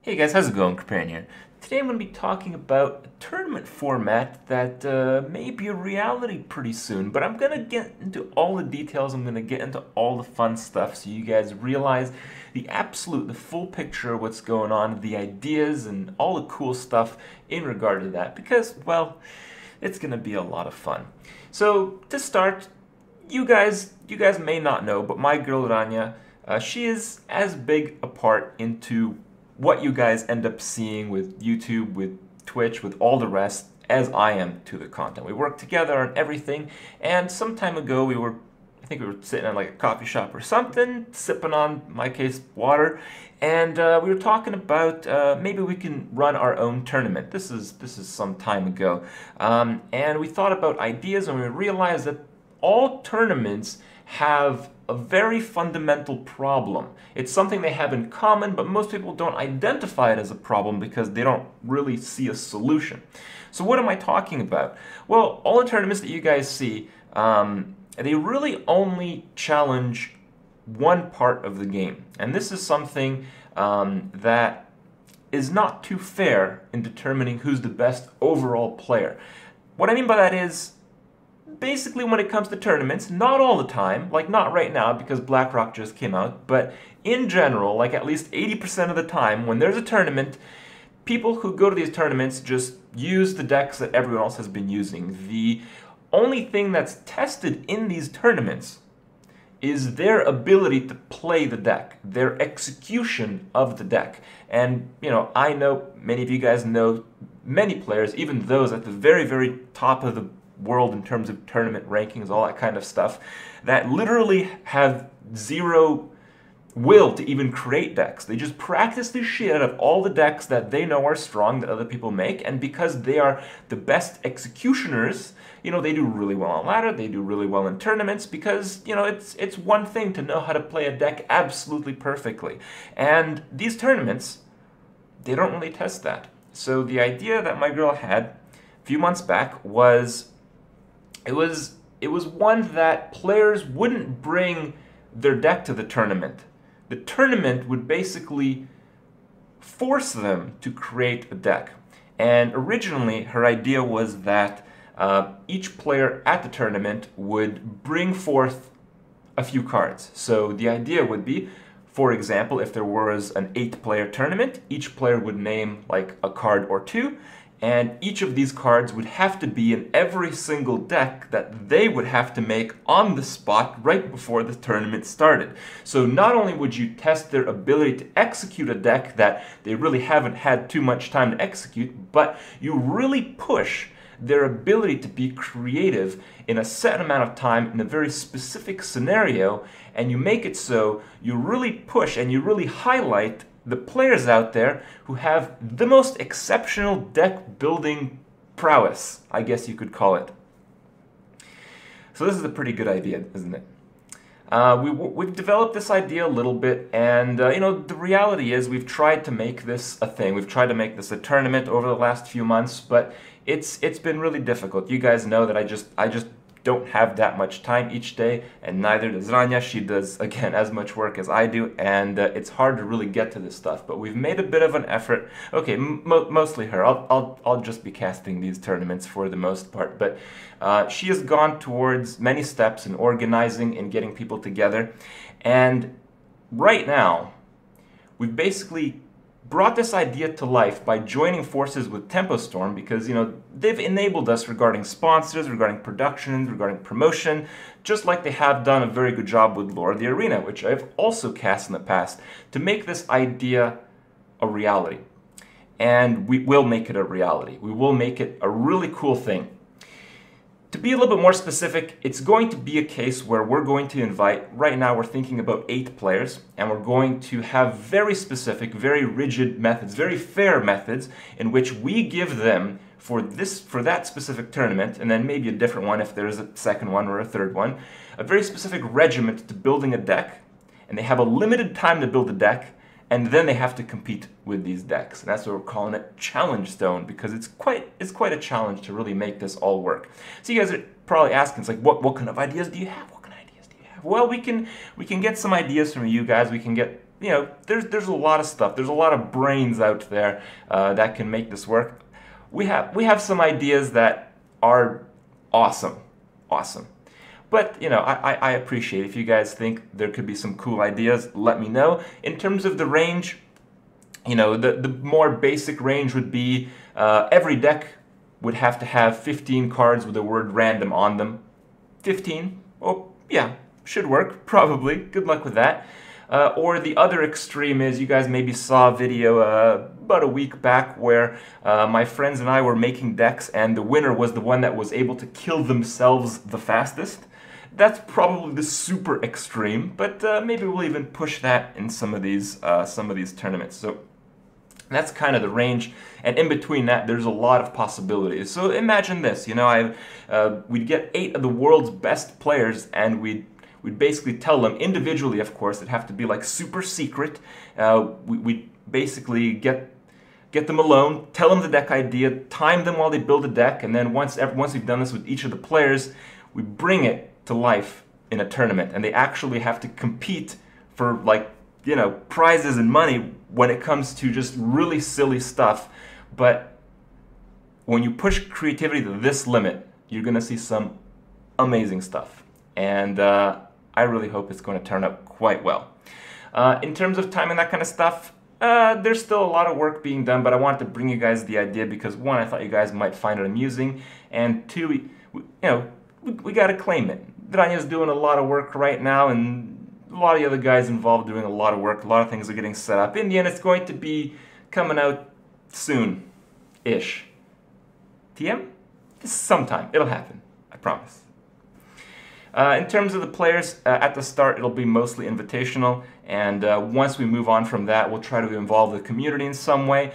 Hey guys, how's it going? Kripp and Rania. Today I'm going to be talking about a tournament format that may be a reality pretty soon, but I'm going to get into all the details, I'm going to get into all the fun stuff so you guys realize the full picture of what's going on, the ideas and all the cool stuff in regard to that, because, well, it's going to be a lot of fun. So, to start, you guys may not know, but my girl Rania, she is as big a part into what you guys end up seeing with YouTube, with Twitch, with all the rest, as I am to the content. We work together on everything, and some time ago I think we were sitting at like a coffee shop or something, sipping on, in my case, water, and we were talking about maybe we can run our own tournament. This is some time ago, and we thought about ideas, and we realized that all tournaments have a very fundamental problem. It's something they have in common, but most people don't identify it as a problem because they don't really see a solution. So what am I talking about? Well, all the tournaments that you guys see, they really only challenge one part of the game. And this is something that is not too fair in determining who's the best overall player. What I mean by that is, basically when it comes to tournaments, not all the time, like not right now because BlackRock just came out, but in general, like at least 80% of the time, when there's a tournament, people who go to these tournaments just use the decks that everyone else has been using. The only thing that's tested in these tournaments is their ability to play the deck, their execution of the deck. And, you know, I know many of you guys know many players, even those at the very, very top of the world in terms of tournament rankings, all that kind of stuff, that literally have zero will to even create decks. They just practice the shit out of all the decks that they know are strong that other people make, and because they are the best executioners, you know, they do really well on ladder, they do really well in tournaments, because, you know, it's one thing to know how to play a deck absolutely perfectly. And these tournaments, they don't really test that. So the idea that my girl had a few months back was it was one that players wouldn't bring their deck to the tournament. The tournament would basically force them to create a deck. And originally, her idea was that each player at the tournament would bring forth a few cards. So the idea would be, for example, if there was an 8-player tournament, each player would name like a card or two, and each of these cards would have to be in every single deck that they would have to make on the spot right before the tournament started. So not only would you test their ability to execute a deck that they really haven't had too much time to execute, but you really push their ability to be creative in a set amount of time in a very specific scenario, and you make it so you really push and you really highlight the players out there who have the most exceptional deck building prowess, I guess you could call it. So this is a pretty good idea, isn't it? We've developed this idea a little bit, and you know, the reality is we've tried to make this a thing. We've tried to make this a tournament over the last few months, but it's been really difficult. You guys know that I just don't have that much time each day, and neither does Rania. She does, again, as much work as I do, and it's hard to really get to this stuff, but we've made a bit of an effort. Okay, mostly her. I'll just be casting these tournaments for the most part, but she has gone towards many steps in organizing and getting people together, and right now, we've basically brought this idea to life by joining forces with TempoStorm, because, you know, they've enabled us regarding sponsors, regarding productions, regarding promotion, just like they have done a very good job with Lore of the Arena, which I've also cast in the past, to make this idea a reality. And we will make it a reality. We will make it a really cool thing. To be a little bit more specific, it's going to be a case where we're going to invite, right now we're thinking about 8 players, and we're going to have very specific, very rigid methods, very fair methods, in which we give them, for that specific tournament, and then maybe a different one if there's a second one or a third one, a very specific regiment to building a deck, and they have a limited time to build a deck, and then they have to compete with these decks. And that's what we're calling it Challengestone, because it's quite a challenge to really make this all work. So you guys are probably asking, it's like, what kind of ideas do you have? What kind of ideas do you have? Well, we can get some ideas from you guys. We can get you know, there's a lot of stuff. There's a lot of brains out there that can make this work. We have some ideas that are awesome, awesome. But, you know, I appreciate if you guys think there could be some cool ideas, let me know. In terms of the range, you know, the more basic range would be every deck would have to have 15 cards with the word random on them. 15? Oh, yeah, should work, probably. Good luck with that. Or the other extreme is, you guys maybe saw a video about a week back where my friends and I were making decks and the winner was the one that was able to kill themselves the fastest. That's probably the super extreme, but maybe we'll even push that in some of these tournaments. So that's kind of the range, and in between that, there's a lot of possibilities. So imagine this, you know, we'd get 8 of the world's best players, and we'd basically tell them individually, of course, it'd have to be like super secret. We'd basically get them alone, tell them the deck idea, time them while they build a deck, and then once we've done this with each of the players, we bring it to life in a tournament, and they actually have to compete for, like, you know, prizes and money when it comes to just really silly stuff. But when you push creativity to this limit, you're gonna see some amazing stuff, and I really hope it's going to turn out quite well. In terms of time and that kind of stuff, there's still a lot of work being done, but I wanted to bring you guys the idea because, one, I thought you guys might find it amusing, and two, we got to claim it. Rania's doing a lot of work right now, and a lot of the other guys involved doing a lot of work. A lot of things are getting set up. In the end, it's going to be coming out soon-ish. TM? Sometime. It'll happen. I promise. In terms of the players, at the start it'll be mostly invitational, and once we move on from that, we'll try to involve the community in some way.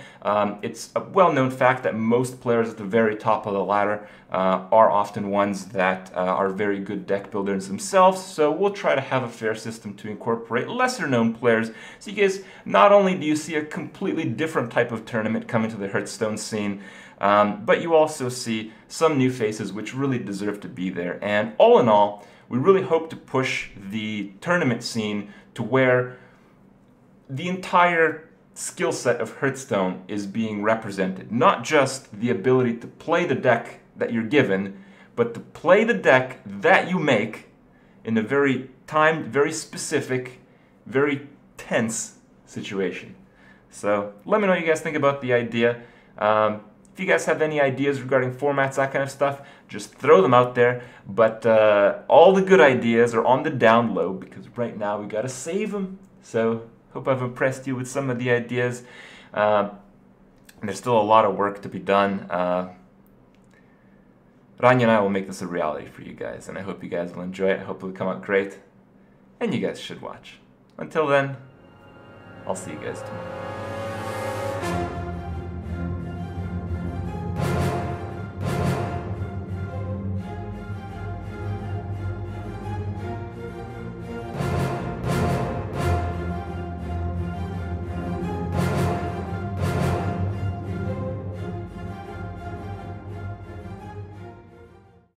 It's a well-known fact that most players at the very top of the ladder are often ones that are very good deck builders themselves, so we'll try to have a fair system to incorporate lesser-known players. So you guys, not only do you see a completely different type of tournament coming to the Hearthstone scene, but you also see some new faces which really deserve to be there. And all in all, we really hope to push the tournament scene to where the entire skill set of Hearthstone is being represented. Not just the ability to play the deck that you're given, but to play the deck that you make in a very timed, very specific, very tense situation. So let me know what you guys think about the idea. If you guys have any ideas regarding formats, that kind of stuff, just throw them out there. But all the good ideas are on the down low, because right now we gotta save them. So hope I've impressed you with some of the ideas. And there's still a lot of work to be done. Rania and I will make this a reality for you guys, and I hope you guys will enjoy it. I hope it will come out great, and you guys should watch. Until then, I'll see you guys tomorrow.